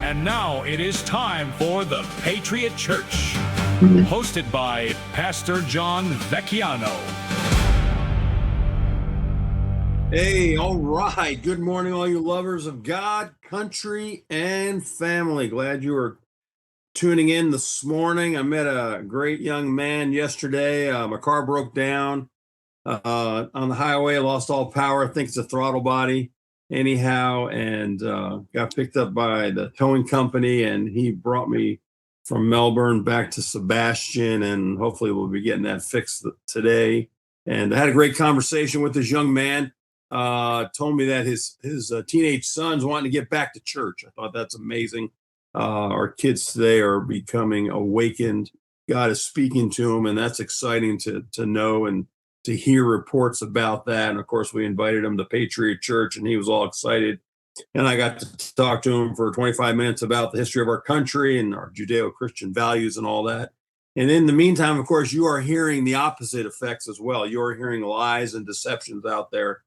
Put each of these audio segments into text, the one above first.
And now it is time for the Patriot Church, hosted by Pastor John Vacchiano. Hey, all right. Good morning, all you lovers of God, country, and family. Glad you are tuning in this morning. I met a great young man yesterday. My car broke down on the highway. I lost all power. I think it's a throttle body anyhow, and got picked up by the towing company, and he brought me from Melbourne back to Sebastian, and hopefully we'll be getting that fixed today. And I had a great conversation with this young man. Told me that his teenage son's wanting to get back to church. I thought that's amazing. Our kids today are becoming awakened. God is speaking to them, and that's exciting to know and to hear reports about that. And of course, we invited him to Patriot Church, and he was all excited. And I got to talk to him for 25 minutes about the history of our country and our Judeo-Christian values and all that. And in the meantime, of course, you are hearing the opposite effects as well. You're hearing lies and deceptions out there.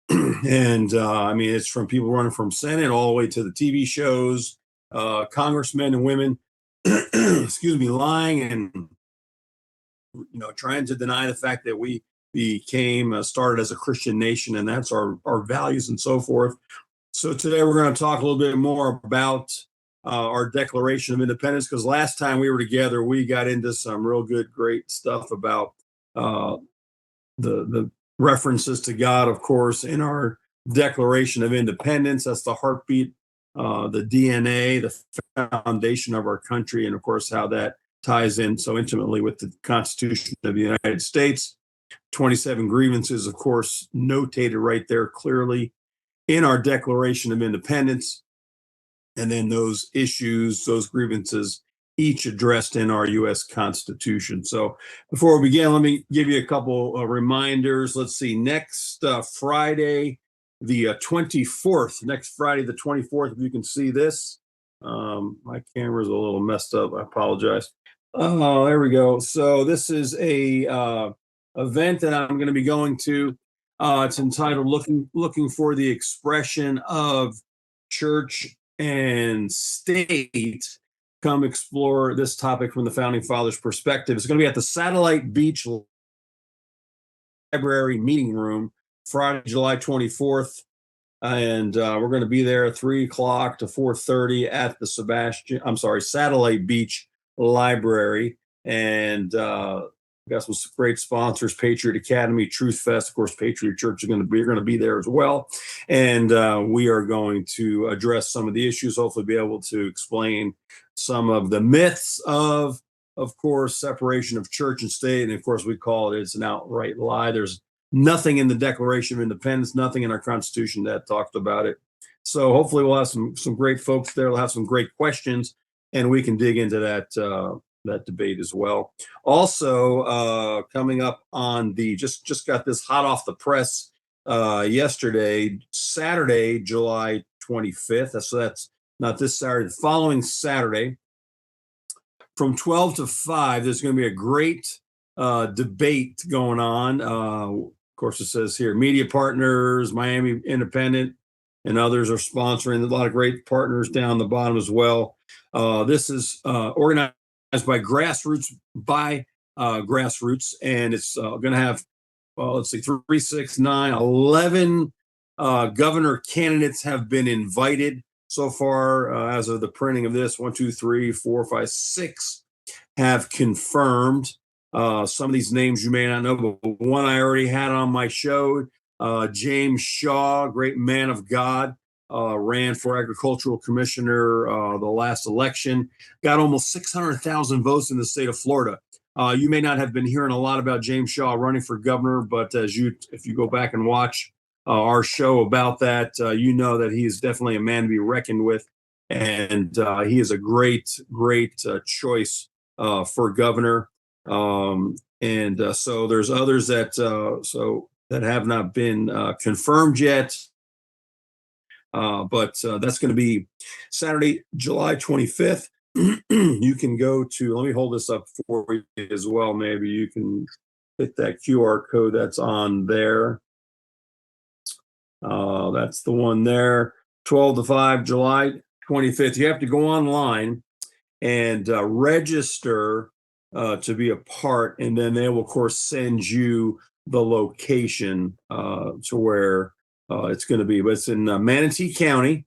And I mean, it's from people running from Senate all the way to the TV shows, congressmen and women, excuse me, lying and, trying to deny the fact that we became started as a Christian nation, and that's our values and so forth. So today we're going to talk a little bit more about our Declaration of Independence, because last time we were together, we got into some real good, great stuff about the references to God, of course, in our Declaration of Independence. That's the heartbeat, the DNA, the foundation of our country, and of course, how that ties in so intimately with the Constitution of the United States. 27 grievances, of course, notated right there clearly in our Declaration of Independence. And then those issues, those grievances, each addressed in our U.S. Constitution. So before we begin, let me give you a couple of reminders. Let's see, next Friday, the 24th, next Friday, the 24th, if you can see this. My camera's a little messed up. I apologize. Oh, there we go. So this is a event that I'm going to be going to. It's entitled Looking for the Expression of Church and State. Come explore this topic from the Founding Fathers' perspective. It's going to be at the Satellite Beach Library Meeting Room, Friday, July 24th. And we're going to be there 3 o'clock to 4:30 at the Satellite Beach Library. And we got some great sponsors: Patriot Academy, Truth Fest, of course. Patriot Church is going to be there as well, and we are going to address some of the issues. Hopefully, be able to explain some of the myths of course, separation of church and state. And of course, we call it's an outright lie. There's nothing in the Declaration of Independence, nothing in our Constitution that talked about it. So hopefully, we'll have some great folks there. We'll have some great questions, and we can dig into that debate as well. Also, coming up on the just got this hot off the press yesterday, Saturday, July 25th. So that's not this Saturday, the following Saturday, from 12 to 5. There's going to be a great debate going on. Of course, it says here, media partners, Miami Independent, and others are sponsoring. There's a lot of great partners down the bottom as well. This is organized by Grassroots, and it's going to have, let's see, 3, 6, 9, 11 governor candidates have been invited so far as of the printing of this. 1, 2, 3, 4, 5, 6 have confirmed. Some of these names you may not know, but one I already had on my show, James Shaw, great man of God. Ran for agricultural commissioner the last election, got almost 600,000 votes in the state of Florida. You may not have been hearing a lot about James Shaw running for governor, but if you go back and watch our show about that, you know that he is definitely a man to be reckoned with, and he is a great choice for governor. So there's others that have not been confirmed yet. But that's going to be Saturday, July 25th. You can go to, let me hold this up for you as well. Maybe you can hit that QR code that's on there. That's the one there, 12 to 5, July 25th. You have to go online and register to be a part, and then they will, of course, send you the location to where it's going to be. But it's in Manatee County,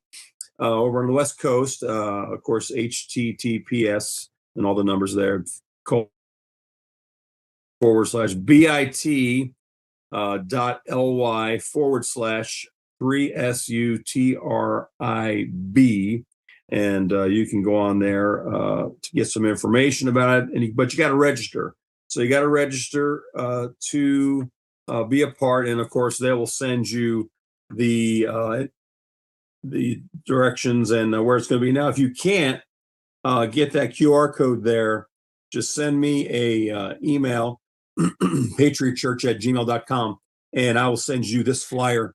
over on the West Coast. Of course, HTTPS and all the numbers there. /bit .ly/3SUTRIB, and you can go on there to get some information about it. But you got to register. So you got to register to be a part, and of course they will send you the directions and where it's going to be. Now, if you can't get that QR code there, just send me a email, patriotchurch@gmail.com, and I will send you this flyer.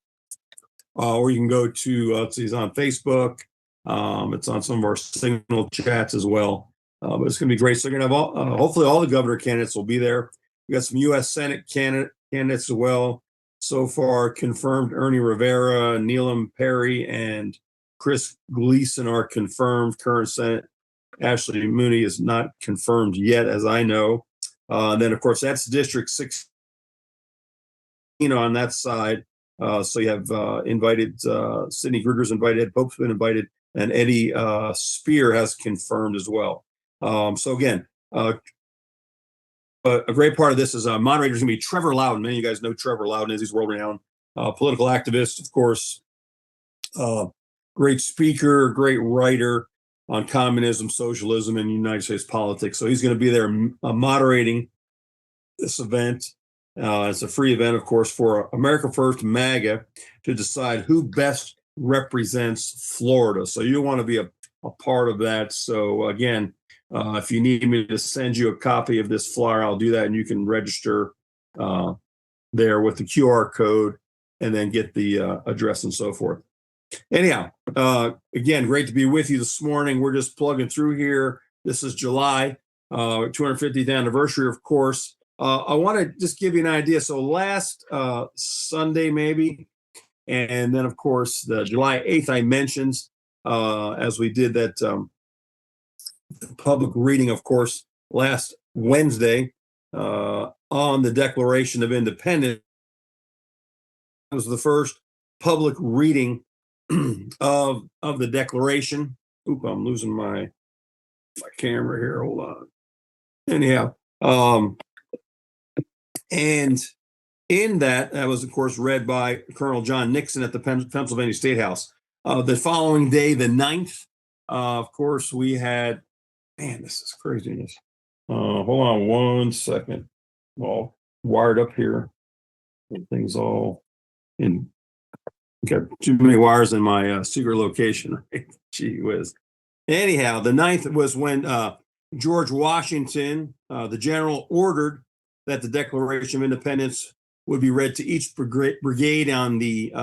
Or you can go to, it's on Facebook. It's on some of our Signal chats as well. But it's going to be great. So you're going to have hopefully all the governor candidates will be there. We got some U.S. Senate candidates as well. So far confirmed: Ernie Rivera, Neelam Perry, and Chris Gleason are confirmed. Current Senate Ashley Mooney is not confirmed yet, as I know. And then, of course, that's District 6, on that side. So you have invited, Sidney Kruger's invited, Ed Pope's been invited, and Eddie Spear has confirmed as well. So again, a great part of this is moderator is going to be Trevor Loudon. Many of you guys know Trevor Loudon is. He's world-renowned political activist, of course. Great speaker, great writer on communism, socialism, and United States politics. So he's going to be there moderating this event. It's a free event, of course, for America First MAGA to decide who best represents Florida. So you want to be a part of that. So again, if you need me to send you a copy of this flyer, I'll do that, and you can register there with the QR code and then get the address and so forth. Anyhow, again, great to be with you this morning. We're just plugging through here. This is July, 250th anniversary, of course. I want to just give you an idea. So last Sunday, maybe, and then, of course, the July 8th, I mentioned, as we did that public reading, of course, last Wednesday on the Declaration of Independence. It was the first public reading of the Declaration. Oop, I'm losing my camera here. Hold on. Anyhow, and in that was, of course, read by Colonel John Nixon at the Pennsylvania State House. The following day, the 9th, of course, we had, man, this is craziness. Hold on one second. All wired up here. Things all in. Got too many wires in my secret location. Gee whiz. Anyhow, the 9th was when George Washington, the general, ordered that the Declaration of Independence would be read to each brigade on the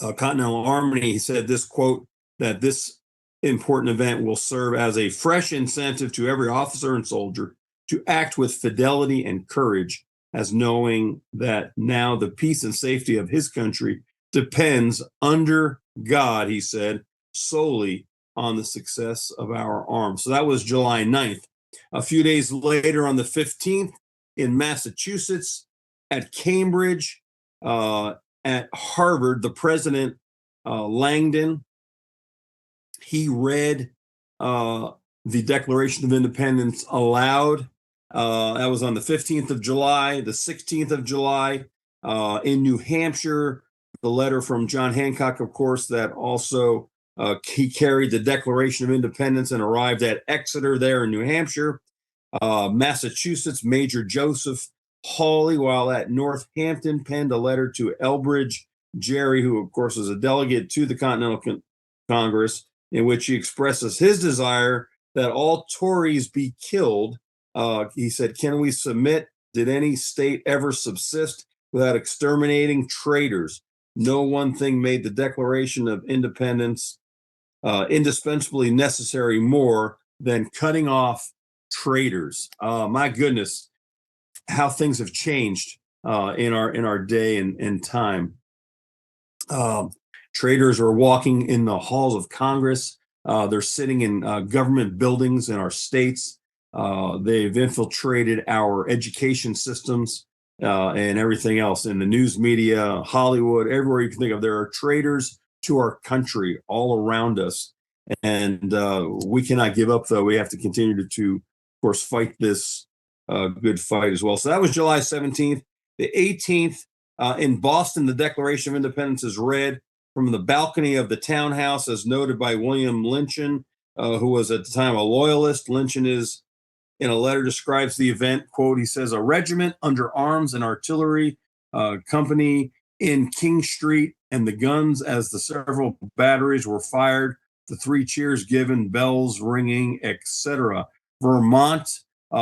Continental Army. He said this, quote, that this important event will serve as a fresh incentive to every officer and soldier to act with fidelity and courage, as knowing that now the peace and safety of his country depends, under God, he said, solely on the success of our arms. So that was July 9th. A few days later, on the 15th, in Massachusetts, at Cambridge, at Harvard, the president, Langdon, he read the Declaration of Independence aloud. That was on the 15th of July, the 16th of July. In New Hampshire, the letter from John Hancock, of course, that also he carried the Declaration of Independence and arrived at Exeter there in New Hampshire. Massachusetts, Major Joseph Hawley, while at Northampton, penned a letter to Elbridge Gerry, who, of course, is a delegate to the Continental Congress, in which he expresses his desire that all Tories be killed. He said, "Can we submit? Did any state ever subsist without exterminating traitors? No one thing made the Declaration of Independence indispensably necessary more than cutting off traitors." My goodness, how things have changed in our day and time. Traitors are walking in the halls of Congress. They're sitting in government buildings in our states. They've infiltrated our education systems and everything else in the news media, Hollywood, everywhere you can think of. There are traitors to our country all around us. And we cannot give up, though. We have to continue to of course, fight this good fight as well. So that was July 17th. The 18th, in Boston, the Declaration of Independence is read from the balcony of the townhouse, as noted by William Lynchon, who was at the time a loyalist. Lynchon is, in a letter, describes the event, quote, he says, a regiment under arms and artillery company in King Street, and the guns as the several batteries were fired, the three cheers given, bells ringing, etc. Vermont,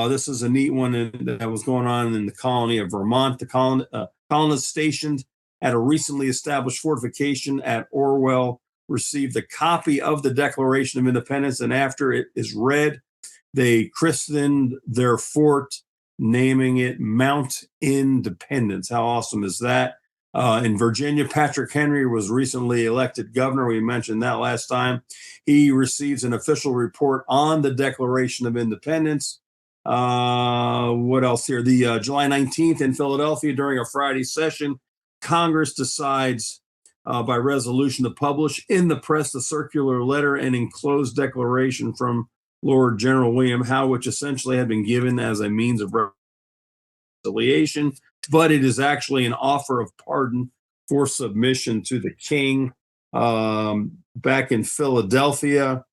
this is a neat one that was going on in the colony of Vermont. The colonists stationed at a recently established fortification at Orwell received a copy of the Declaration of Independence, and after it is read, they christened their fort, naming it Mount Independence. How awesome is that? In Virginia, Patrick Henry was recently elected governor. We mentioned that last time. He receives an official report on the Declaration of Independence. What else here? The July 19th in Philadelphia, during a Friday session, Congress decides by resolution to publish in the press the circular letter and enclosed declaration from Lord General William Howe, which essentially had been given as a means of reconciliation, but it is actually an offer of pardon for submission to the king. Back in Philadelphia,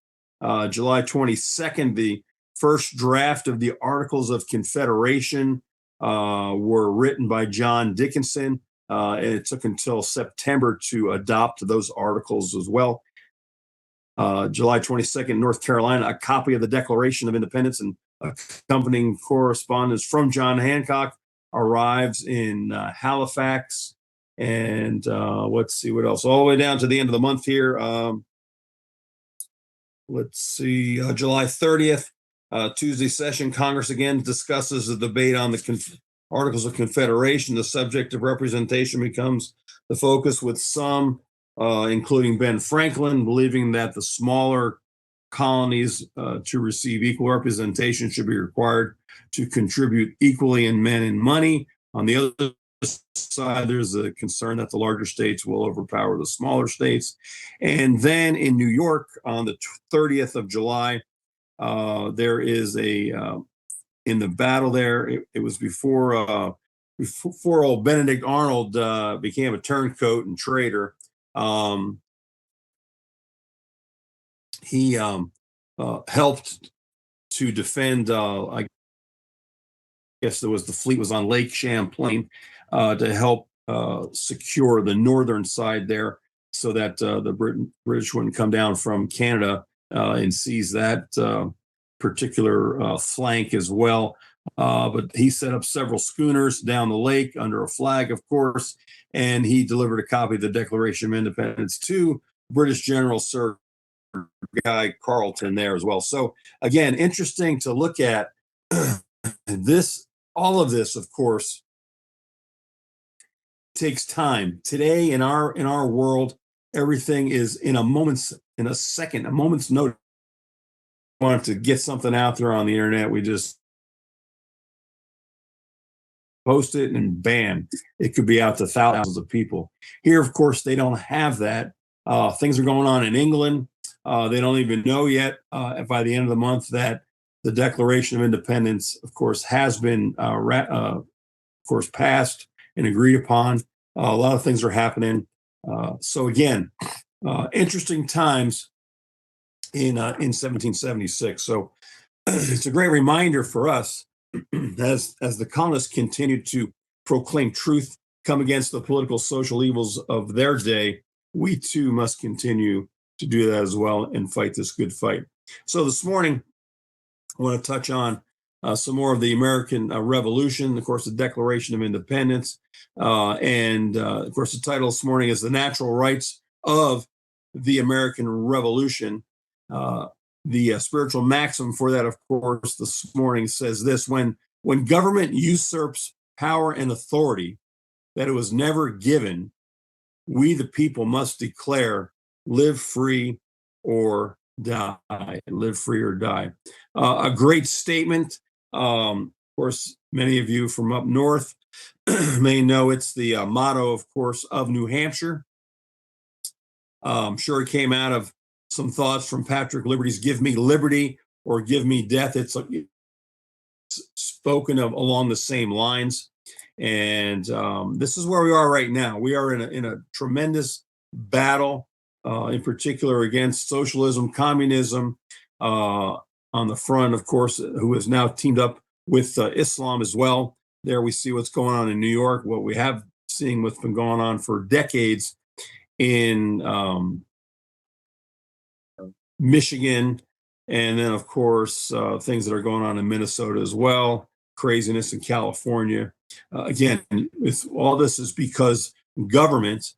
July 22nd, the first draft of the Articles of Confederation were written by John Dickinson, and it took until September to adopt those articles as well. July 22nd, North Carolina, a copy of the Declaration of Independence and accompanying correspondence from John Hancock arrives in Halifax. And let's see what else. All the way down to the end of the month here. Let's see, July 30th, Tuesday session, Congress again discusses the debate on the Articles of Confederation. The subject of representation becomes the focus, with some, including Ben Franklin, believing that the smaller colonies to receive equal representation should be required to contribute equally in men and money. On the other side, there's a concern that the larger states will overpower the smaller states. And then in New York, on the 30th of July, there is in the battle there, it was before old Benedict Arnold became a turncoat and traitor. He helped to defend, I guess the fleet was on Lake Champlain, to help secure the northern side there, so that the British wouldn't come down from Canada and seize that particular flank as well. But he set up several schooners down the lake under a flag, of course, and he delivered a copy of the Declaration of Independence to British General Sir Guy Carleton there as well. So again, interesting to look at this. All of this, of course, takes time. Today in our world, everything is in a moment's notice. Want to get something out there on the internet, we just post it and bam, it could be out to thousands of people. Here, of course, they don't have that. Things are going on in England. They don't even know yet by the end of the month that the Declaration of Independence, of course, has been passed and agreed upon. A lot of things are happening. So again, interesting times in 1776. So it's a great reminder for us as the colonists continued to proclaim truth, come against the political, social evils of their day. We too must continue to do that as well and fight this good fight. So this morning, I want to touch on some more of the American Revolution, of course, the Declaration of Independence. And of course, the title this morning is The Natural Rights of the American Revolution. The spiritual maxim for that, of course, this morning says this: when government usurps power and authority that it was never given, we the people must declare, live free or die. Live free or die. A great statement. Of course, many of you from up north may know it's the motto, of course, of New Hampshire. I'm sure it came out of some thoughts from Patrick Liberties, give me liberty or give me death. It's spoken of along the same lines. And this is where we are right now. We are in a tremendous battle, in particular against socialism, communism, on the front, of course, who has now teamed up with Islam as well. There we see what's going on in New York, what we have seen what's been going on for decades in Michigan, and then, of course, things that are going on in Minnesota as well, craziness in California. Again, all this is because government,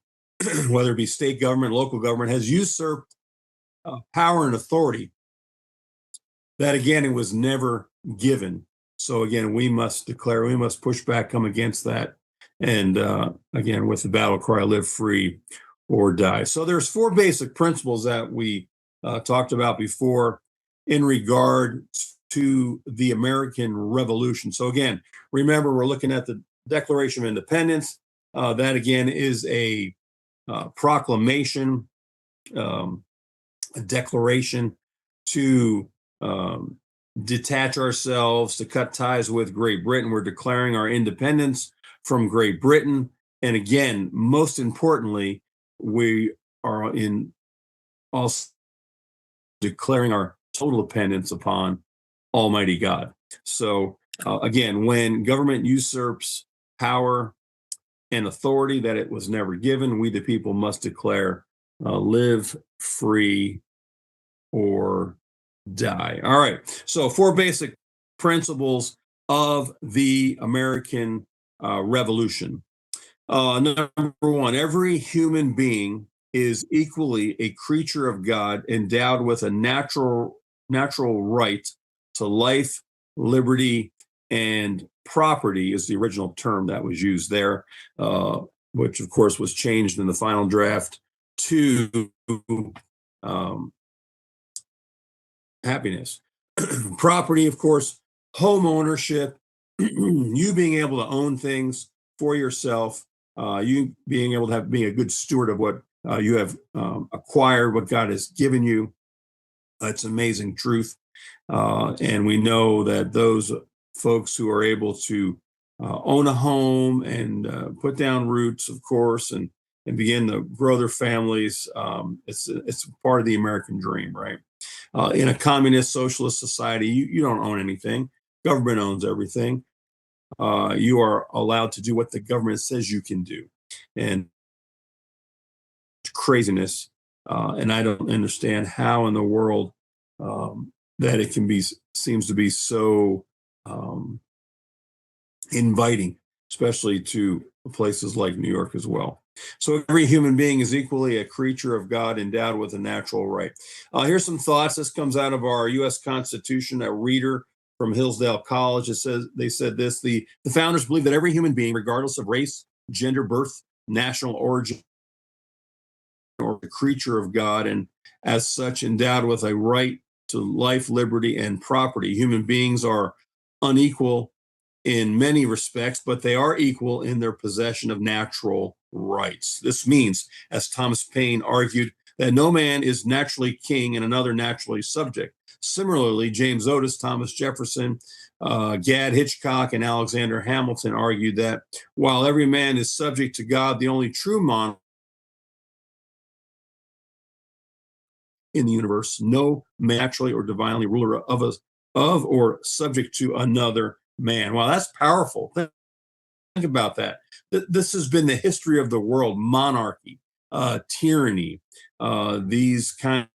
whether it be state government, local government, has usurped power and authority that, again, it was never given. So, again, we must declare, we must push back, come against that. And again, with the battle cry, live free or die. So there's 4 basic principles that we talked about before in regard to the American Revolution. So again, remember, we're looking at the Declaration of Independence. That again is a proclamation, a declaration to detach ourselves, to cut ties with Great Britain. We're declaring our independence from Great Britain. And again, most importantly, we are also declaring our total dependence upon Almighty God. So again, when government usurps power and authority that it was never given, we the people must declare, live free or die. All right. So 4 basic principles of the American Revolution. Number 1, every human being is equally a creature of God, endowed with a natural right to life, liberty, and property is the original term that was used there, which of course was changed in the final draft to happiness. Property, of course, home ownership, you being able to own things for yourself, you being able to being a good steward of what you have acquired, what God has given you. It's amazing truth. And we know that those folks who are able to own a home and put down roots, of course, and begin to grow their families, it's part of the American dream, right? In a communist socialist society, you don't own anything. Government owns everything. You are allowed to do what the government says you can do. And craziness. And I don't understand how in the world that it can be, seems to be so inviting, especially to places like New York as well. So every human being is equally a creature of God, endowed with a natural right. Here's some thoughts. This comes out of our U.S. Constitution, a reader from Hillsdale College. It says, they said this, the founders believe that every human being, regardless of race, gender, birth, national origin, or a creature of God, and as such endowed with a right to life, liberty, and property. Human beings are unequal in many respects, but they are equal in their possession of natural rights. This means, as Thomas Paine argued, that no man is naturally king and another naturally subject. Similarly, James Otis, Thomas Jefferson, Gad Hitchcock, and Alexander Hamilton argued that while every man is subject to God, the only true monarch in the universe, no man naturally or divinely ruler of or subject to another man. Wow, that's powerful. Think about that. This has been the history of the world: monarchy, tyranny, these kind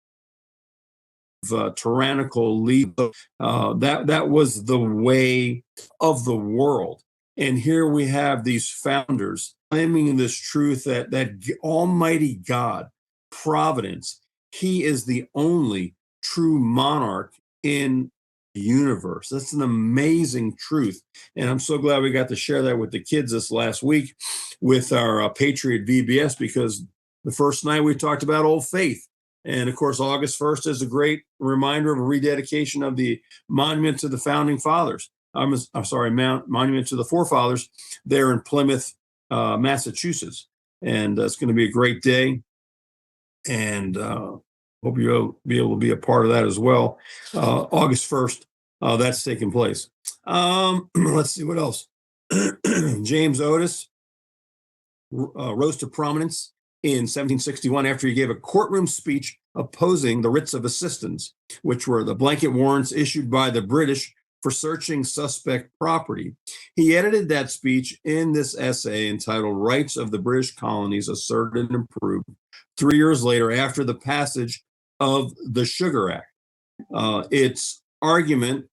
of tyrannical lead. That was the way of the world. And here we have these founders claiming this truth that Almighty God, providence, He is the only true monarch in the universe. That's an amazing truth. And I'm so glad we got to share that with the kids this last week. with our Patriot VBS, because the first night we talked about Old Faith. And of course, August 1st is a great reminder of a rededication of the monument to the founding fathers. I'm sorry, monument to the forefathers there in Plymouth, Massachusetts. And it's going to be a great day. And hope you'll be able to be a part of that as well. August 1st, that's taking place. Let's see what else. James Otis rose to prominence in 1761 after he gave a courtroom speech opposing the writs of assistance, which were the blanket warrants issued by the British for searching suspect property. He edited that speech in this essay entitled Rights of the British Colonies Asserted and Improved 3 years later after the passage of the Sugar Act. Its argument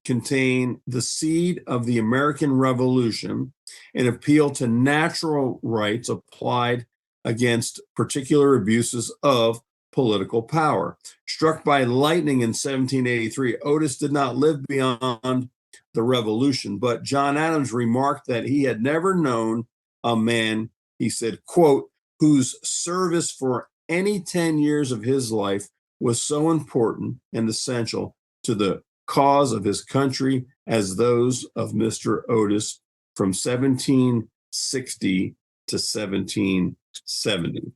contain the seed of the American Revolution, an appeal to natural rights applied against particular abuses of political power. Struck by lightning in 1783, Otis did not live beyond the revolution, but John Adams remarked that he had never known a man, he said, quote, whose service for any 10 years of his life was so important and essential to the cause of his country as those of Mr. Otis from 1760 to 1770.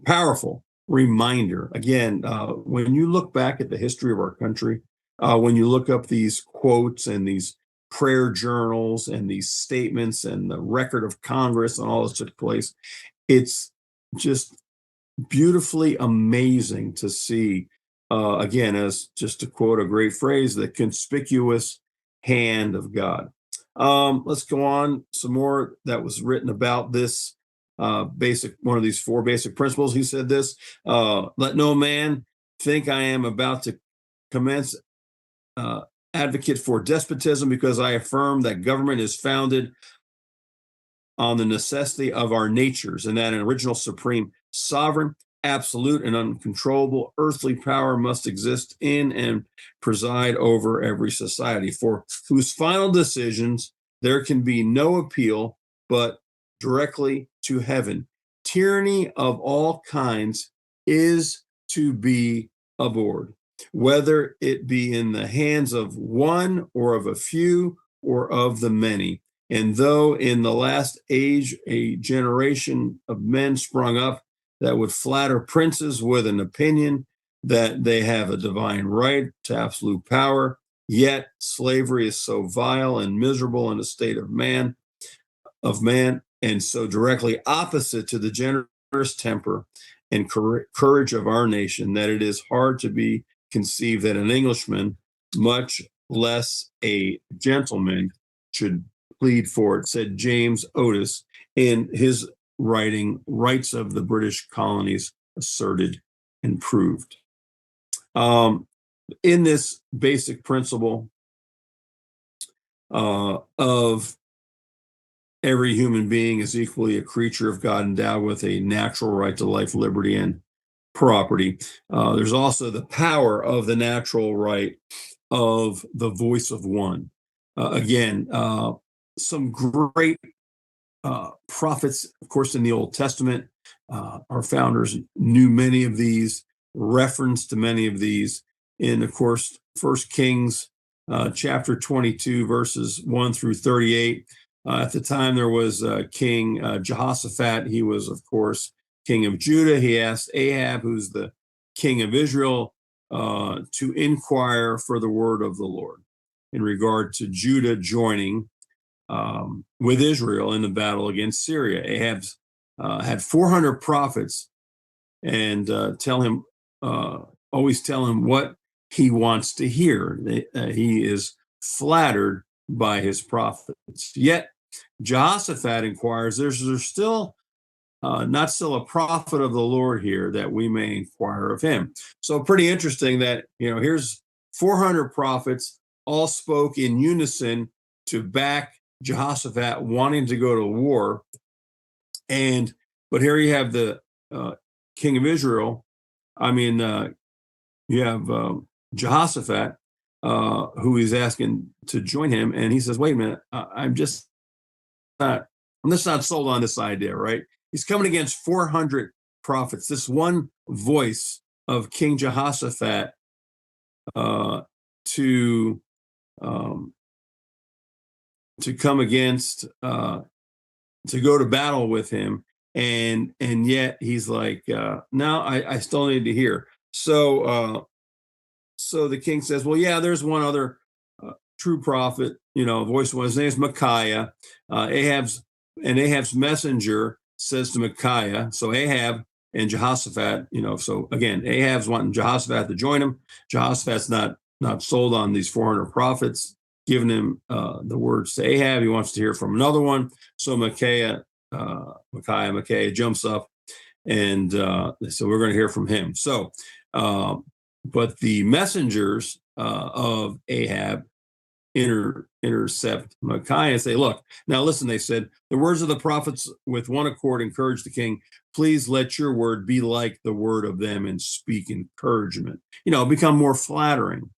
Powerful reminder. Again, when you look back at the history of our country, when you look up these quotes and these prayer journals and these statements and the record of Congress and all this took place, it's just beautifully amazing to see, again, as just to quote a great phrase, the conspicuous hand of God. Let's go on. Some more that was written about this one of these four basic principles. He said this, let no man think I am about to commence advocate for despotism, because I affirm that government is founded on the necessity of our natures, and that an original supreme sovereign, absolute and uncontrollable earthly power must exist in and preside over every society, for whose final decisions there can be no appeal but directly to heaven. Tyranny of all kinds is to be abhorred, whether it be in the hands of one or of a few or of the many. And though in the last age a generation of men sprung up that would flatter princes with an opinion that they have a divine right to absolute power, yet slavery is so vile and miserable in a state of man, and so directly opposite to the generous temper and courage of our nation, that it is hard to be conceived that an Englishman, much less a gentleman, should plead for it, said James Otis in his writing, Rights of the British Colonies Asserted and Proved. In this basic principle of every human being is equally a creature of God endowed with a natural right to life, liberty, and property. There's also the power of the natural right of the voice of one. Again, some great prophets, of course, in the Old Testament. Our founders knew many of these, reference to many of these in, of course, 1 Kings chapter 22, verses 1 through 38. At the time, there was King Jehoshaphat. He was, of course, king of Judah. He asked Ahab, who's the king of Israel, to inquire for the word of the Lord in regard to Judah joining with Israel in the battle against Syria. Ahab had 400 prophets, and always tell him what he wants to hear. He is flattered by his prophets. Yet Jehoshaphat inquires, there's still not still a prophet of the Lord here that we may inquire of him. So pretty interesting that, here's 400 prophets all spoke in unison to back Jehoshaphat wanting to go to war. But here you have the king of Israel. You have Jehoshaphat, who is asking to join him. And he says, wait a minute, I'm just I'm just not sold on this idea, right? He's coming against 400 prophets. This one voice of King Jehoshaphat to um, come against, to go to battle with him, and yet he's like, no, I still need to hear. So the king says, well, yeah, there's one other true prophet, voice one. His name is Micaiah. Ahab's messenger says to Micaiah. So Ahab and Jehoshaphat, so again, Ahab's wanting Jehoshaphat to join him. Jehoshaphat's not sold on these 400 prophets, giving him the words to Ahab. He wants to hear from another one. So Micaiah jumps up, and so we're going to hear from him. So, but the messengers of Ahab intercept Micaiah and say, look, now listen, they said, the words of the prophets with one accord encourage the king. Please let your word be like the word of them and speak encouragement, become more flattering.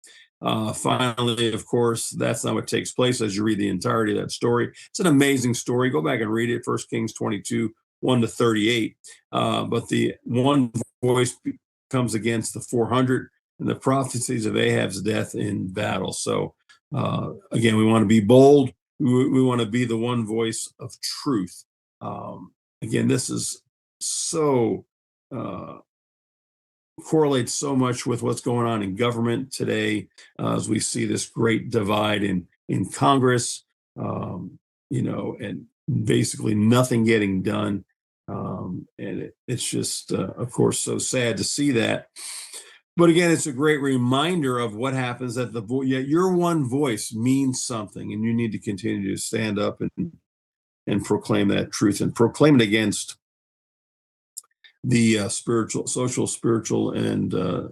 Finally, of course, that's not what takes place as you read the entirety of that story. It's an amazing story. Go back and read it, 1 Kings 22, 1-38. But the one voice comes against the 400 and the prophecies of Ahab's death in battle. So again, we want to be bold. We want to be the one voice of truth. Again, this is so correlates so much with what's going on in government today, as we see this great divide in Congress, and basically nothing getting done. And it's just, of course, so sad to see that. But again, it's a great reminder of what happens that your one voice means something, and you need to continue to stand up and proclaim that truth and proclaim it against the social, spiritual, and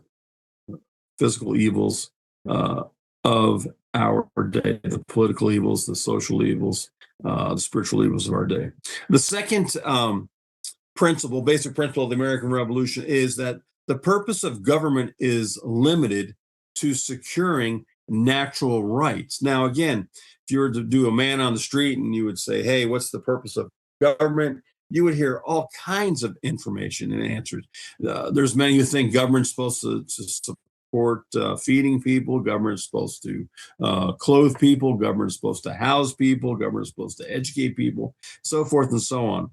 physical evils of our day, the political evils, the social evils, the spiritual evils of our day. The second basic principle of the American Revolution is that the purpose of government is limited to securing natural rights. Now, again, if you were to do a man on the street and you would say, hey, what's the purpose of government? You would hear all kinds of information and answers. There's many who think government's supposed to support feeding people, government's supposed to clothe people, government's supposed to house people, government's supposed to educate people, so forth and so on.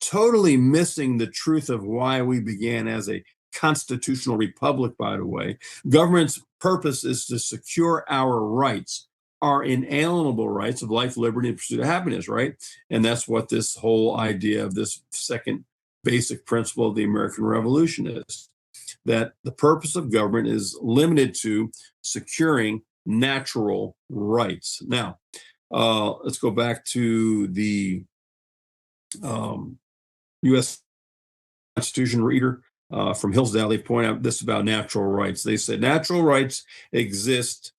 Totally missing the truth of why we began as a constitutional republic, by the way. Government's purpose is to secure our rights, our inalienable rights of life, liberty, and pursuit of happiness, right? And that's what this whole idea of this second basic principle of the American Revolution is, that the purpose of government is limited to securing natural rights. Now, let's go back to the U.S. Constitution reader from Hillsdale. They point out this about natural rights. They said natural rights existed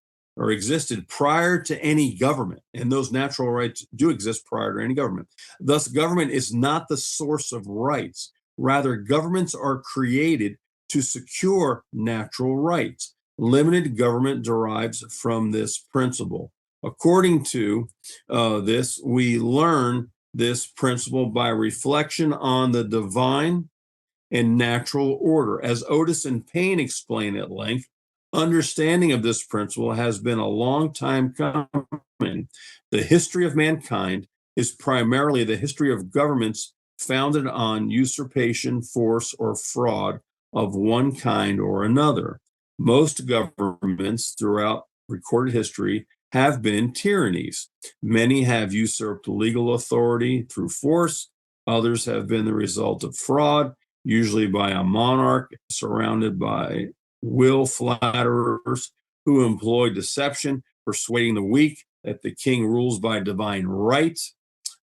prior to any government, and those natural rights do exist prior to any government. Thus, government is not the source of rights. Rather, governments are created to secure natural rights. Limited government derives from this principle. According to this, we learn this principle by reflection on the divine and natural order. As Otis and Payne explain at length, understanding of this principle has been a long time coming. The history of mankind is primarily the history of governments founded on usurpation, force, or fraud of one kind or another. Most governments throughout recorded history have been tyrannies. Many have usurped legal authority through force. Others have been the result of fraud, usually by a monarch surrounded by will flatterers who employ deception, persuading the weak that the king rules by divine right.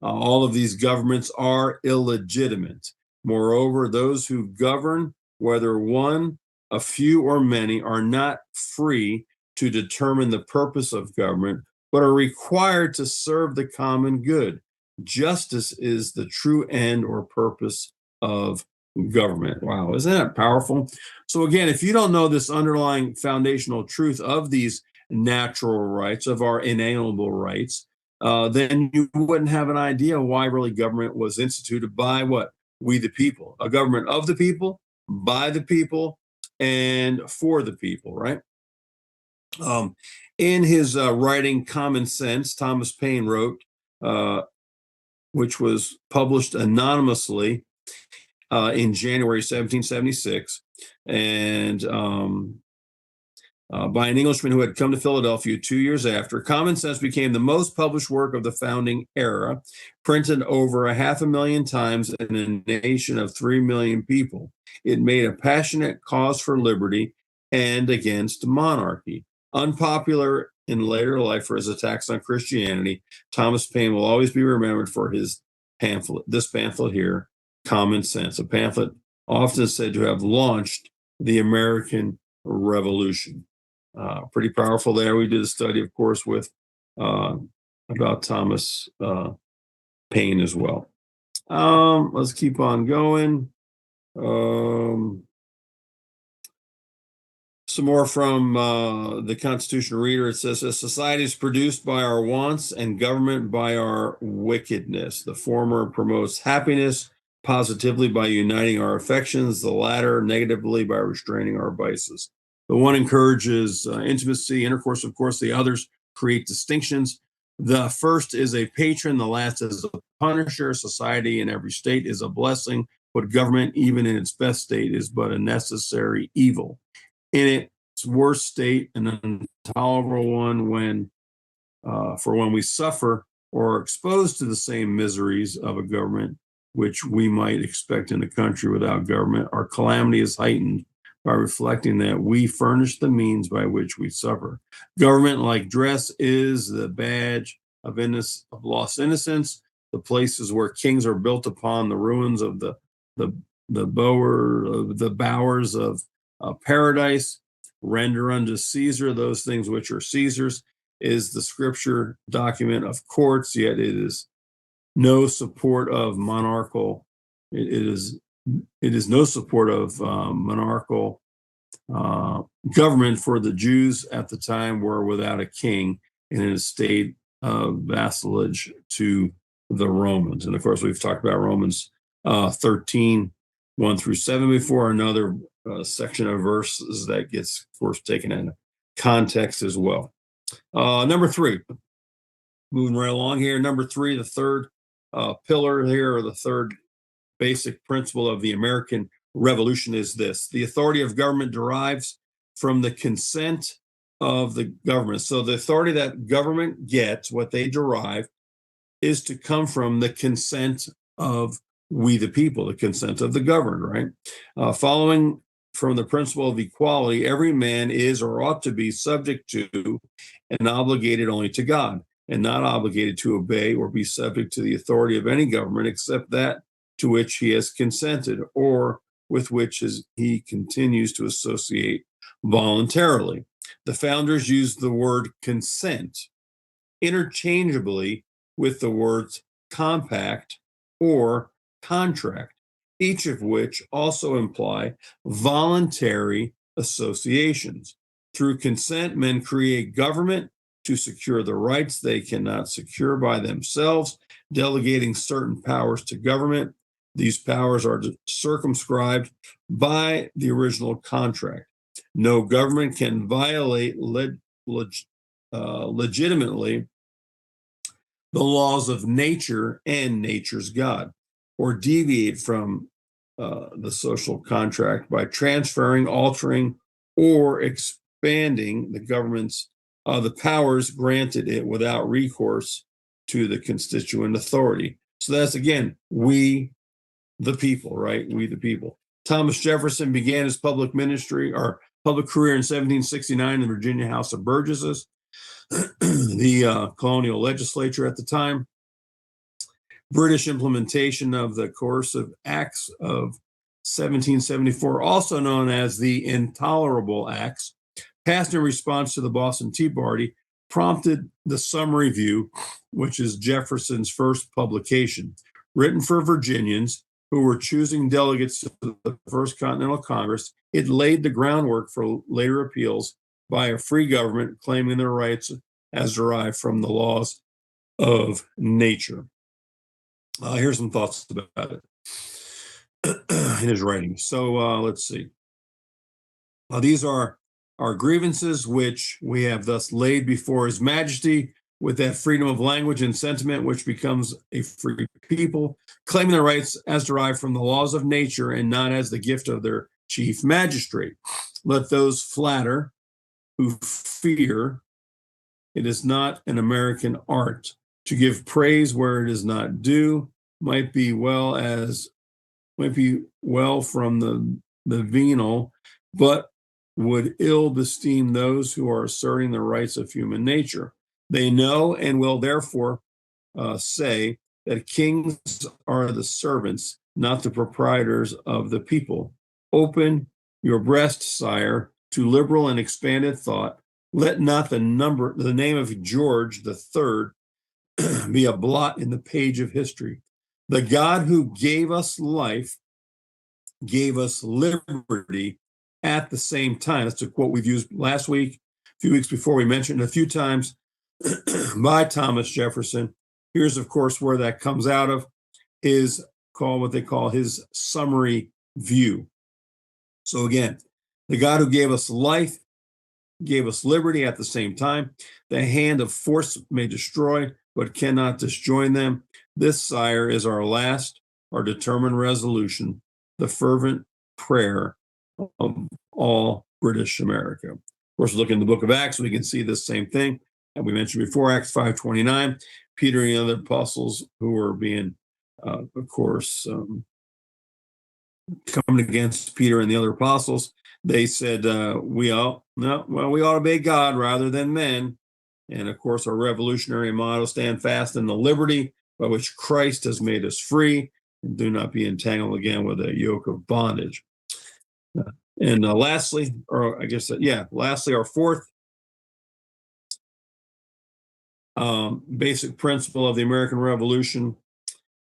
All of these governments are illegitimate. Moreover, those who govern, whether one, a few, or many, are not free to determine the purpose of government, but are required to serve the common good. Justice is the true end or purpose of government. Wow, isn't that powerful? So again, if you don't know this underlying foundational truth of these natural rights, of our inalienable rights, then you wouldn't have an idea why really government was instituted by what? We the people. A government of the people, by the people, and for the people, right? In his writing Common Sense, Thomas Paine wrote, which was published anonymously in January 1776, and by an Englishman who had come to Philadelphia 2 years after. Common Sense became the most published work of the founding era, printed over 500,000 times in a nation of 3 million people. It made a passionate cause for liberty and against monarchy. Unpopular in later life for his attacks on Christianity, Thomas Paine will always be remembered for his pamphlet, this pamphlet here, Common Sense, a pamphlet often said to have launched the American Revolution. Pretty powerful there. We did a study, of course, with about Thomas Paine as well. Let's keep on going. Some more from the Constitution Reader. It says, society is produced by our wants and government by our wickedness. The former promotes happiness positively by uniting our affections, the latter negatively by restraining our vices. The one encourages intimacy, intercourse, of course, the others create distinctions. The first is a patron, the last is a punisher. Society in every state is a blessing, but government, even in its best state, is but a necessary evil. In its worst state, an intolerable one when we suffer or are exposed to the same miseries of a government, which we might expect in a country without government, our calamity is heightened by reflecting that we furnish the means by which we suffer. Government, like dress, is the badge of lost innocence. The places where kings are built upon the ruins of the bowers of paradise. Render unto Caesar those things which are Caesar's, is the scripture document of courts, yet it is no support of monarchical. It is no support of monarchical government, for the Jews at the time were without a king and in a state of vassalage to the Romans. And of course, we've talked about Romans 13, 1 through 7 before, another section of verses that gets, of course, taken into context as well. Number 3, moving right along here. Number 3, the third pillar here, or the third basic principle of the American Revolution, is this: the authority of government derives from the consent of the government. So the authority that government gets, what they derive, is to come from the consent of we the people, the consent of the governed, right? Following from the principle of equality, every man is or ought to be subject to and obligated only to God, and not obligated to obey or be subject to the authority of any government except that to which he has consented or with which he continues to associate voluntarily. The founders used the word consent interchangeably with the words compact or contract, each of which also imply voluntary associations. Through consent, men create government to secure the rights they cannot secure by themselves, delegating certain powers to government. These powers are circumscribed by the original contract. No government can violate legitimately the laws of nature and nature's God, or deviate from the social contract by transferring, altering, or expanding the government's the powers granted it without recourse to the constituent authority. So that's, again, we the people, right? We the people. Thomas Jefferson began his public ministry or public career in 1769 in the Virginia House of Burgesses, the colonial legislature at the time. British implementation of the Coercive Acts of 1774, also known as the Intolerable Acts, passed in response to the Boston Tea Party, prompted the Summary Review, which is Jefferson's first publication. Written for Virginians who were choosing delegates to the First Continental Congress, it laid the groundwork for later appeals by a free government claiming their rights as derived from the laws of nature. Here's some thoughts about it in his writing. So let's see. These are our grievances, which we have thus laid before His Majesty with that freedom of language and sentiment, which becomes a free people, claiming their rights as derived from the laws of nature and not as the gift of their chief magistrate. Let those flatter who fear it is not an American art to give praise where it is not due, might be well from the venal, but would ill beseem those who are asserting the rights of human nature. They know and will therefore say that kings are the servants, not the proprietors of the people. Open your breast, sire, to liberal and expanded thought. Let not the name of George III be a blot in the page of history. The God who gave us life gave us liberty at the same time. That's a quote we've used last week, a few weeks before. We mentioned it a few times by Thomas Jefferson. Here's, of course, where that comes out of what they call his summary view. So again, the God who gave us life gave us liberty at the same time. The hand of force may destroy, but cannot disjoin them. This, sire, is our determined resolution, the fervent prayer of all British America. Of course, look in the book of Acts, we can see this same thing. And we mentioned before, Acts 5:29, Peter and the other apostles who were being, of course, coming against Peter and the other apostles, they said, we ought to obey God rather than men. And of course, our revolutionary motto, stand fast in the liberty by which Christ has made us free, and do not be entangled again with a yoke of bondage. And lastly, our fourth basic principle of the American Revolution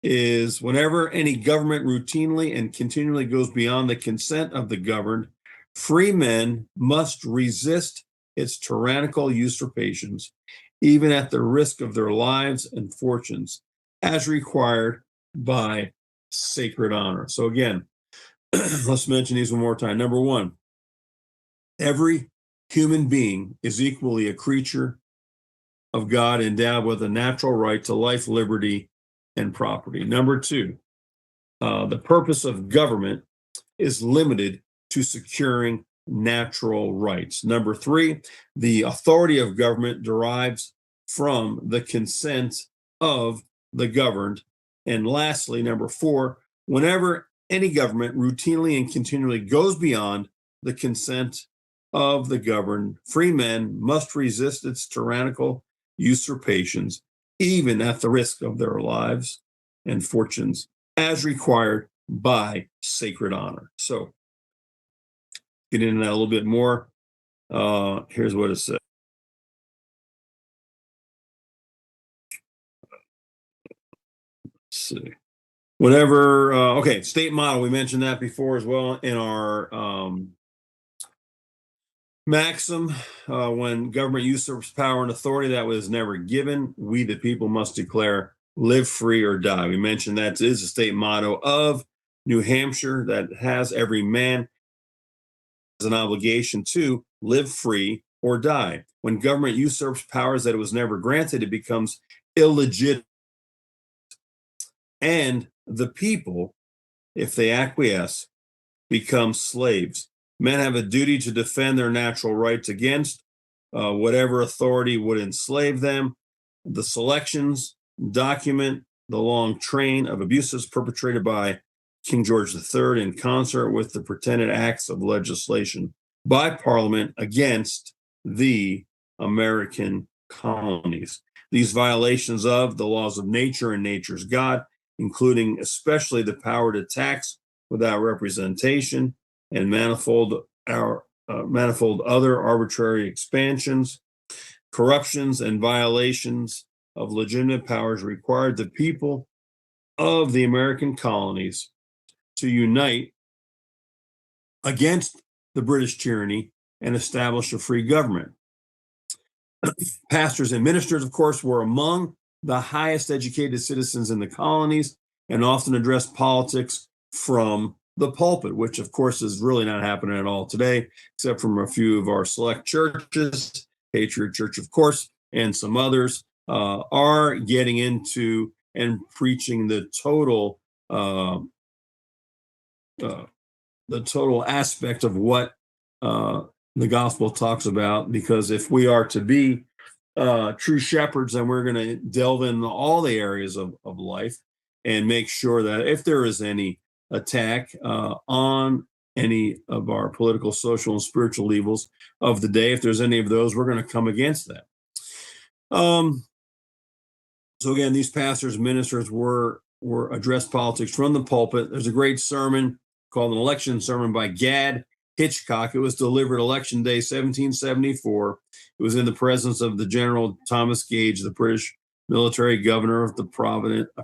is whenever any government routinely and continually goes beyond the consent of the governed, free men must resist its tyrannical usurpations, even at the risk of their lives and fortunes, as required by sacred honor. So again, let's mention these one more time. Number one, every human being is equally a creature of God endowed with a natural right to life, liberty, and property. Number two, the purpose of government is limited to securing natural rights. Number three, the authority of government derives from the consent of the governed. And lastly, number four, whenever any government routinely and continually goes beyond the consent of the governed, free men must resist its tyrannical usurpations, even at the risk of their lives and fortunes, as required by sacred honor. So, get into that a little bit more. Here's what it says. Let's see. State motto. We mentioned that before as well in our maxim. When government usurps power and authority that was never given, we the people must declare, live free or die. We mentioned that is a state motto of New Hampshire that has every man has an obligation to live free or die. When government usurps powers that it was never granted, it becomes illegitimate. And the people, if they acquiesce, become slaves. Men have a duty to defend their natural rights against whatever authority would enslave them. The selections document the long train of abuses perpetrated by King George III in concert with the pretended acts of legislation by Parliament against the American colonies. These violations of the laws of nature and nature's God, including especially the power to tax without representation and manifold other arbitrary expansions, corruptions, and violations of legitimate powers required the people of the American colonies to unite against the British tyranny and establish a free government. Pastors and ministers, of course, were among the highest educated citizens in the colonies and often addressed politics from the pulpit, which of course is really not happening at all today, except from a few of our select churches, Patriot Church, of course, and some others are getting into and preaching the total aspect of what the gospel talks about. Because if we are to be true shepherds, then we're going to delve into all the areas of life and make sure that if there is any attack on any of our political, social, and spiritual evils of the day, if there's any of those, we're going to come against that. So again, these pastors, ministers were addressed politics from the pulpit. There's a great sermon called An Election Sermon by Gad Hitchcock. It was delivered Election Day, 1774. It was in the presence of the General Thomas Gage, the British military governor of the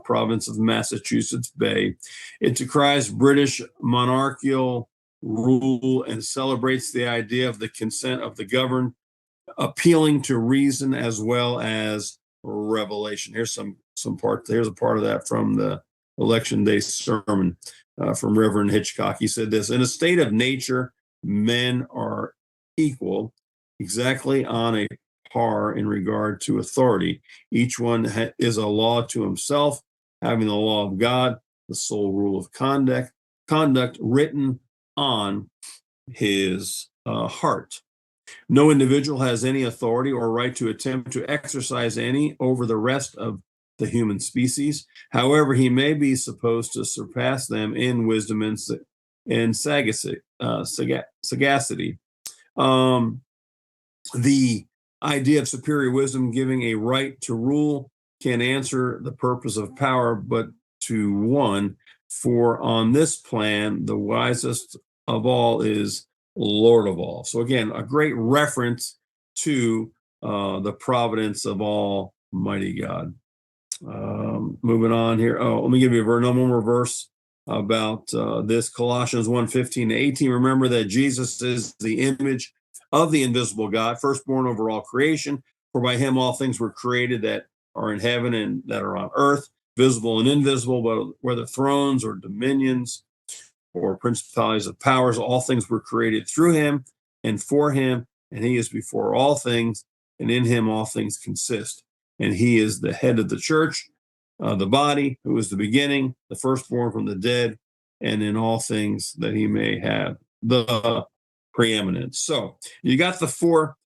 province of Massachusetts Bay. It decries British monarchical rule and celebrates the idea of the consent of the governed, appealing to reason as well as revelation. Here's a part of that from the Election Day sermon from Reverend Hitchcock. He said this: in a state of nature, men are equal, exactly on a par in regard to authority. Each one is a law to himself, having the law of God, the sole rule of conduct written on his heart. No individual has any authority or right to attempt to exercise any over the rest of the human species. However, he may be supposed to surpass them in wisdom and sagacity. The idea of superior wisdom giving a right to rule can answer the purpose of power, but to one, for on this plan, the wisest of all is Lord of all. So again, a great reference to the providence of Almighty God. Moving on here. Let me give you one more verse about this. Colossians 1:15-18. Remember that Jesus is the image of the invisible God, firstborn over all creation. For by him all things were created that are in heaven and that are on earth, visible and invisible, whether thrones or dominions or principalities of powers, all things were created through him and for him, and he is before all things, and in him all things consist. And he is the head of the church, the body, who is the beginning, the firstborn from the dead, and in all things that he may have the preeminence. So you got the four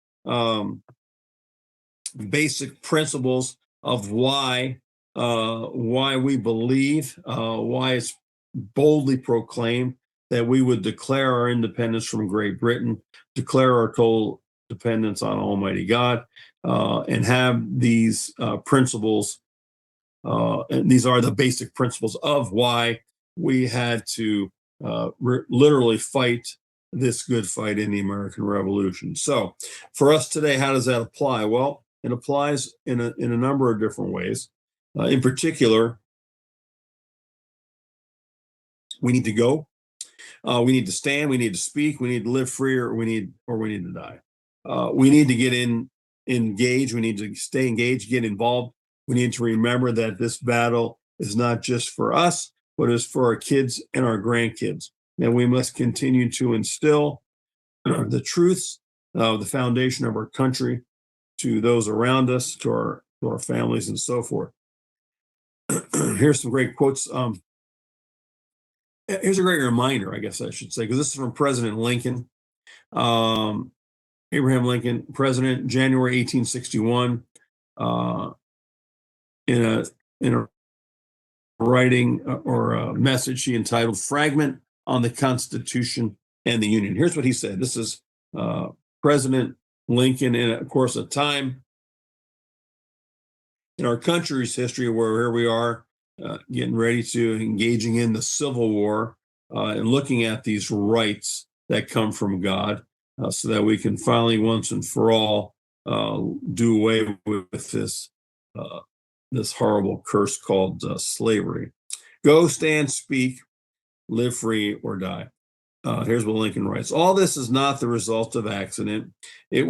basic principles of why we believe, why it's boldly proclaimed that we would declare our independence from Great Britain, declare our total dependence on Almighty God, and have these principles. And these are the basic principles of why we had to literally fight this good fight in the American Revolution. So for us today, how does that apply? Well, it applies in a number of different ways. In particular, we need to go. We need to stand. We need to speak. We need to live free, or we need to die. We need to get engaged. We need to stay engaged, get involved. We need to remember that this battle is not just for us, but is for our kids and our grandkids. And we must continue to instill the truths of the foundation of our country to those around us, to our families, and so forth. Here's some great quotes. Here's a great reminder, I guess I should say, because this is from President Lincoln. Abraham Lincoln, president, January 1861. In a writing or a message he entitled "Fragment on the Constitution and the Union." Here's what he said. This is President Lincoln in, of course, a time in our country's history where here we are getting ready to engaging in the Civil War and looking at these rights that come from God so that we can finally once and for all do away with this horrible curse called slavery. Go, stand, speak, live free or die. Here's what Lincoln writes. All this is not the result of accident. It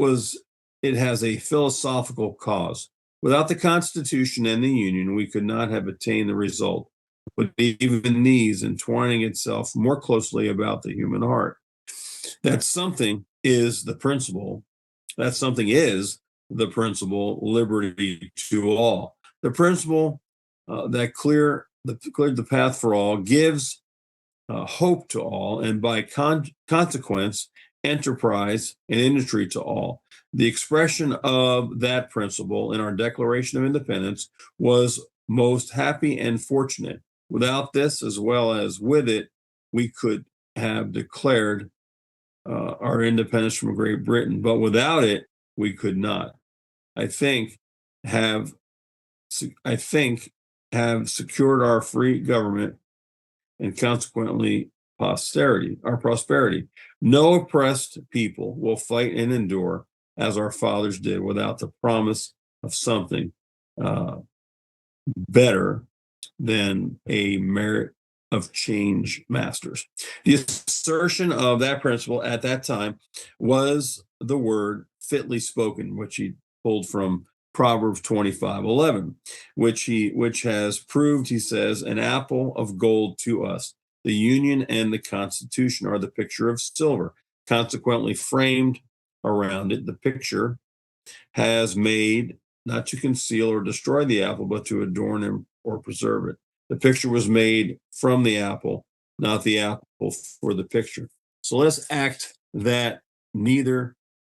has a philosophical cause. Without the Constitution and the Union, we could not have attained the result, but even these entwining itself more closely about the human heart. That something is the principle. That something is the principle, liberty to all. The principle that cleared the path for all, gives hope to all, and by consequence, enterprise and industry to all. The expression of that principle in our Declaration of Independence was most happy and fortunate. Without this, as well as with it, we could have declared our independence from Great Britain, but without it, we could not. I think have secured our free government and consequently our prosperity. No oppressed people will fight and endure as our fathers did without the promise of something better than a merit of change masters. The assertion of that principle at that time was the word fitly spoken, which he pulled from Proverbs 25:11, which has proved, he says, an apple of gold to us. The Union and the Constitution are the picture of silver, consequently framed around it. The picture has made not to conceal or destroy the apple, but to adorn him or preserve it. The picture was made from the apple, not the apple for the picture. So let's act that neither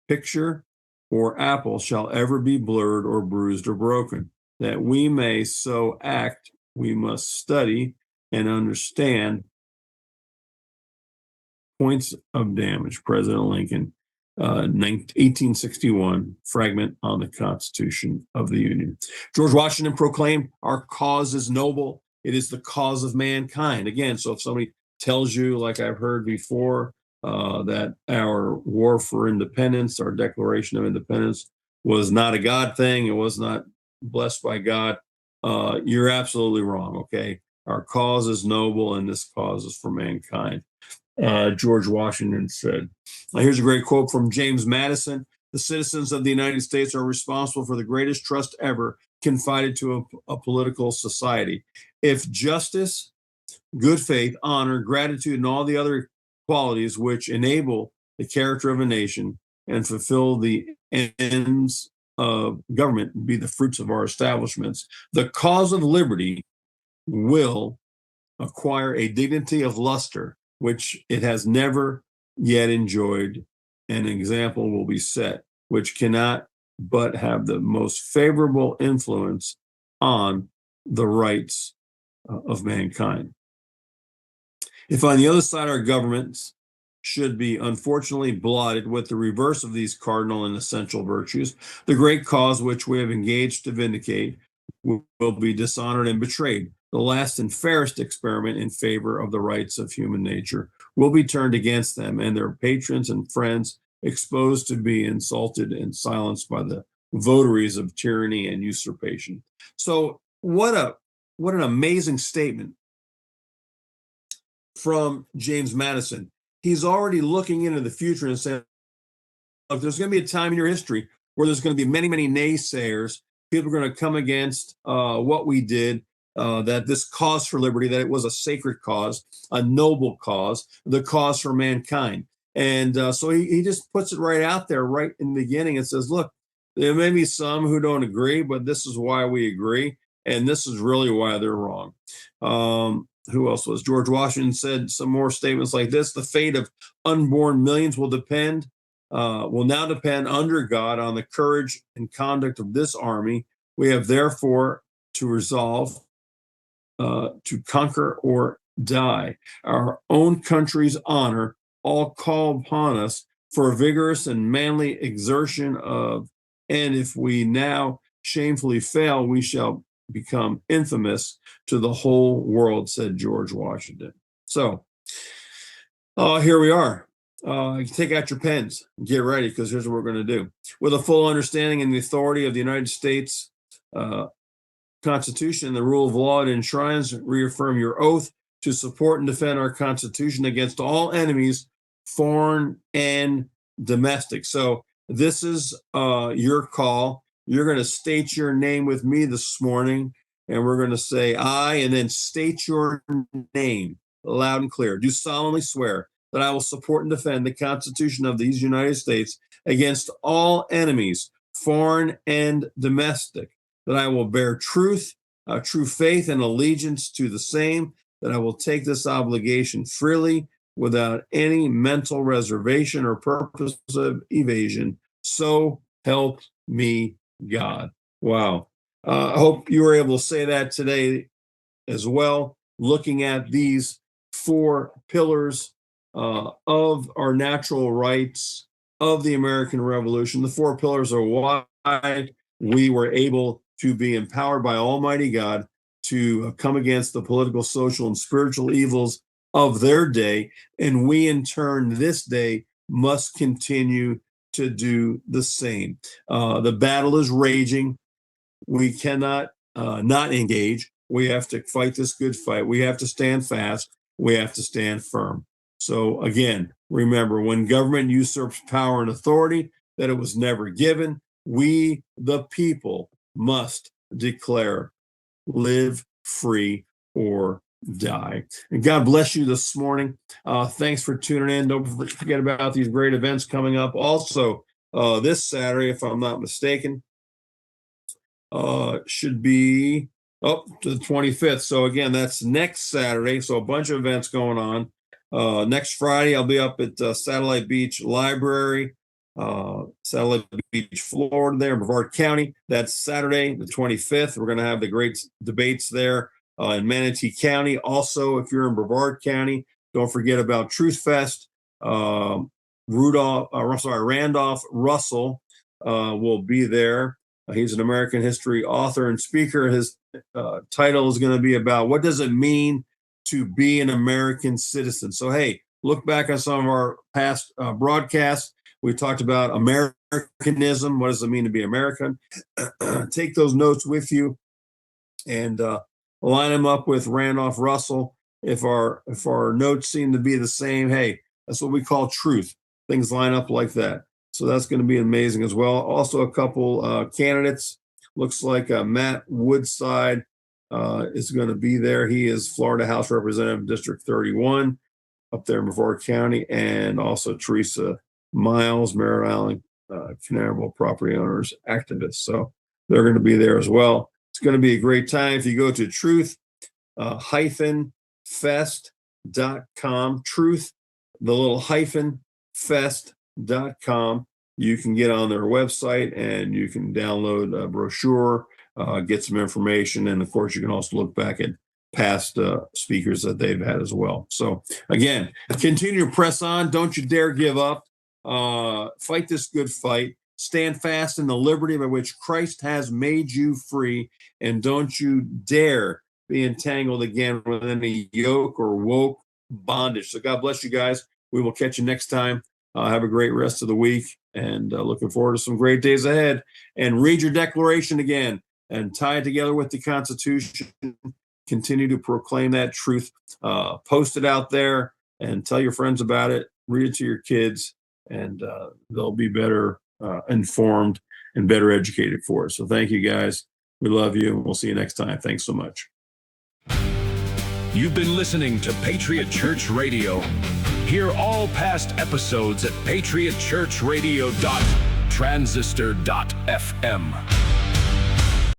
picture or apple shall ever be blurred or bruised or broken. That we may so act, we must study and understand points of damage. President Lincoln, 1861, fragment on the Constitution of the Union. George Washington proclaimed, our cause is noble. It is the cause of mankind. Again, so if somebody tells you, like I've heard before, that our war for independence, our Declaration of Independence, was not a God thing, it was not blessed by God, you're absolutely wrong, okay? Our cause is noble, and this cause is for mankind. George Washington said. Here's a great quote from James Madison. The citizens of the United States are responsible for the greatest trust ever confided to a political society. If justice, good faith, honor, gratitude, and all the other qualities which enable the character of a nation and fulfill the ends of government be the fruits of our establishments, the cause of liberty will acquire a dignity of luster which it has never yet enjoyed. An example will be set, which cannot but have the most favorable influence on the rights of mankind. If on the other side our governments should be unfortunately blotted with the reverse of these cardinal and essential virtues, the great cause which we have engaged to vindicate will be dishonored and betrayed. The last and fairest experiment in favor of the rights of human nature will be turned against them and their patrons and friends, exposed to be insulted and silenced by the votaries of tyranny and usurpation. So what an amazing statement from James Madison. He's already looking into the future and saying, look, there's going to be a time in your history where there's going to be many, many naysayers. People are going to come against what we did, that this cause for liberty, that it was a sacred cause, a noble cause, the cause for mankind. And so he just puts it right out there, right in the beginning, and says, look, there may be some who don't agree, but this is why we agree. And this is really why they're wrong. Who else was? George Washington said some more statements like this. The fate of unborn millions will now depend under God on the courage and conduct of this army. We have therefore to resolve to conquer or die. Our own country's honor all call upon us for a vigorous and manly exertion of, and if we now shamefully fail, we shall become infamous to the whole world, said George Washington. So here we are. Take out your pens, get ready, because here's what we're going to do. With a full understanding and the authority of the United States Constitution and the rule of law it enshrines, reaffirm your oath to support and defend our Constitution against all enemies, foreign and domestic. So this is your call. You're going to state your name with me this morning, and we're going to say I, and then state your name loud and clear. Do solemnly swear that I will support and defend the Constitution of these United States against all enemies, foreign and domestic, that I will bear true faith and allegiance to the same, that I will take this obligation freely without any mental reservation or purpose of evasion. So help me God. Wow. I hope you were able to say that today as well, looking at these 4 pillars of our natural rights of the American Revolution. The 4 pillars are why we were able to be empowered by Almighty God to come against the political, social, and spiritual evils of their day. And we, in turn, this day must continue to do the same. The battle is raging. We cannot not engage. We have to fight this good fight. We have to stand fast. We have to stand firm. So again, remember, when government usurps power and authority that it was never given, we, the people, must declare, live free or die. And God bless you this morning. Thanks for tuning in. Don't forget about these great events coming up. Also, this Saturday, if I'm not mistaken, should be to the 25th. So again, that's next Saturday. So a bunch of events going on. Next Friday, I'll be up at Satellite Beach Library, Satellite Beach, Florida, there in Brevard County. That's Saturday, the 25th. We're going to have the great debates there in Manatee County. Also, if you're in Brevard County, don't forget about Truth Fest. Randolph Russell will be there. He's an American history author and speaker. His title is going to be about what does it mean to be an American citizen. So, hey, look back on some of our past broadcasts. We talked about Americanism. What does it mean to be American? Take those notes with you and line them up with Randolph Russell. If our notes seem to be the same, hey, that's what we call truth. Things line up like that. So that's going to be amazing as well. Also, a couple candidates. Looks like Matt Woodside is going to be there. He is Florida House Representative, District 31, up there in Brevard County, and also Teresa Miles, Merritt Island Canaveral property owners activists. So they're going to be there as well. It's going to be a great time. If you go to truth-fest.com, truth, the little hyphen fest.com, you can get on their website and you can download a brochure, get some information. And of course, you can also look back at past speakers that they've had as well. So again, continue to press on. Don't you dare give up. Fight this good fight. Stand fast in the liberty by which Christ has made you free. And don't you dare be entangled again with any yoke or woke bondage. So God bless you guys. We will catch you next time. Have a great rest of the week, and looking forward to some great days ahead. And read your declaration again and tie it together with the Constitution. Continue to proclaim that truth. Post it out there and tell your friends about it. Read it to your kids, and they'll be better informed and better educated for it. So thank you, guys. We love you, and we'll see you next time. Thanks so much. You've been listening to Patriot Church Radio. Hear all past episodes at patriotchurchradio.transistor.fm.